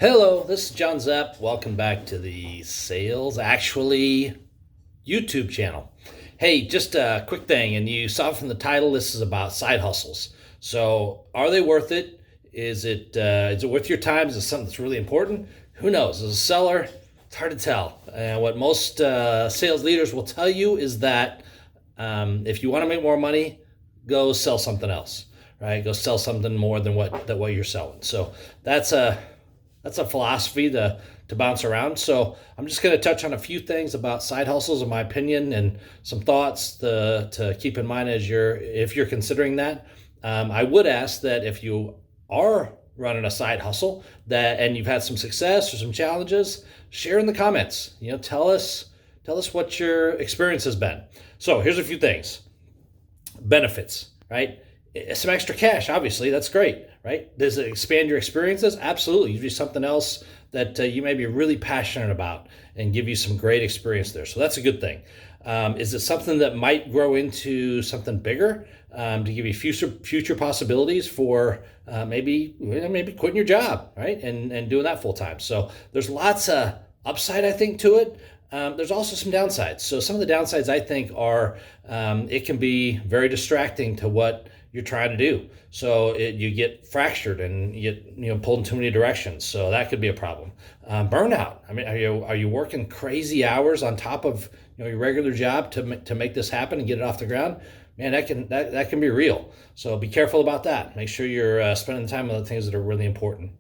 Hello, this is John Zepp. Welcome back to the Sales Actually YouTube channel. Hey, just a quick thing, and you saw from the title, this is about side hustles. So, are they worth it? Is it worth your time? Is it something that's really important? Who knows? As a seller, it's hard to tell. And what most sales leaders will tell you is that if you want to make more money, go sell something else. Right? Go sell something more than what you're selling. So that's a philosophy to bounce around. So I'm just going to touch on a few things about side hustles, in my opinion, and some thoughts to keep in mind if you're considering that. I would ask that if you are running a side hustle and you've had some success or some challenges, share in the comments. Tell us what your experience has been. So here's a few things. Benefits, right? Some extra cash, obviously, that's great, right? Does it expand your experiences? Absolutely. You do something else that you may be really passionate about and give you some great experience there. So that's a good thing. Is it something that might grow into something bigger to give you future possibilities for maybe quitting your job, right? And doing that full time. So there's lots of upside, I think, to it. There's also some downsides. So some of the downsides, I think, are it can be very distracting to what you're trying to do. So you get fractured and you get pulled in too many directions. So that could be a problem. Burnout. I mean, are you working crazy hours on top of your regular job to make this happen and get it off the ground? Man, that can be real. So be careful about that. Make sure you're spending time on the things that are really important.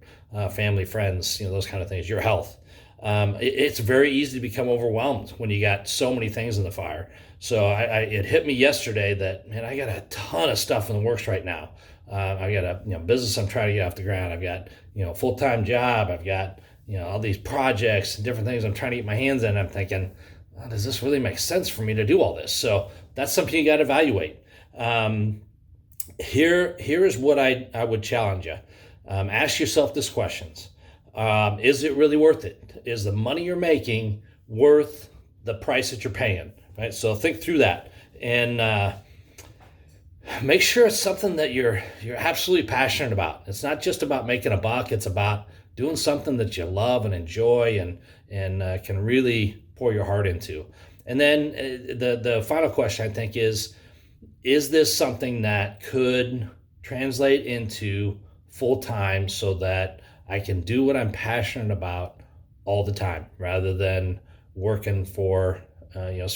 Family, friends, those kind of things. Your health. It's very easy to become overwhelmed when you got so many things in the fire. So it hit me yesterday that, man, I got a ton of stuff in the works right now. I got a business I'm trying to get off the ground. I've got a full-time job. I've got all these projects and different things I'm trying to get my hands in. I'm thinking, does this really make sense for me to do all this? So that's something you got to evaluate. Here is what I would challenge you. Ask yourself these questions. Is it really worth it? Is the money you're making worth the price that you're paying? Right. So think through that and make sure it's something that you're absolutely passionate about. It's not just about making a buck. It's about doing something that you love and enjoy and can really pour your heart into. And then the final question, I think, is this something that could translate into full time so that I can do what I'm passionate about all the time rather than working for,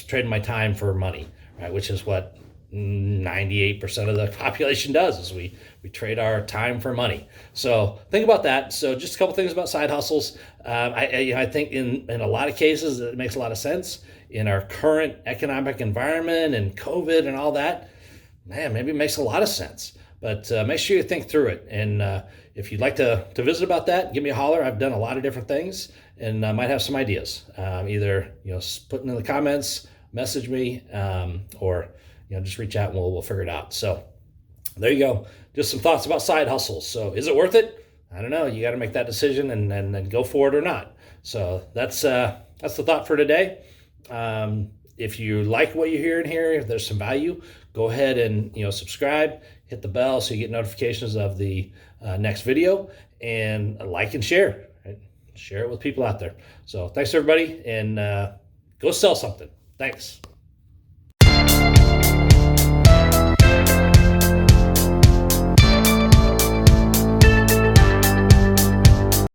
trading my time for money, right? Which is what 98% of the population does is we trade our time for money. So think about that. So just a couple things about side hustles. I think in a lot of cases, it makes a lot of sense in our current economic environment and COVID and all that. Man, maybe it makes a lot of sense. But make sure you think through it. And if you'd like to visit about that, give me a holler. I've done a lot of different things and I might have some ideas. Either put in the comments, message me, or just reach out and we'll figure it out. So there you go. Just some thoughts about side hustles. So is it worth it? I don't know. You got to make that decision and then go for it or not. So that's the thought for today. If you like what you hear in here, if there's some value, go ahead and subscribe, hit the bell so you get notifications of the next video, and like and share. Right? Share it with people out there. So thanks everybody, and go sell something. Thanks.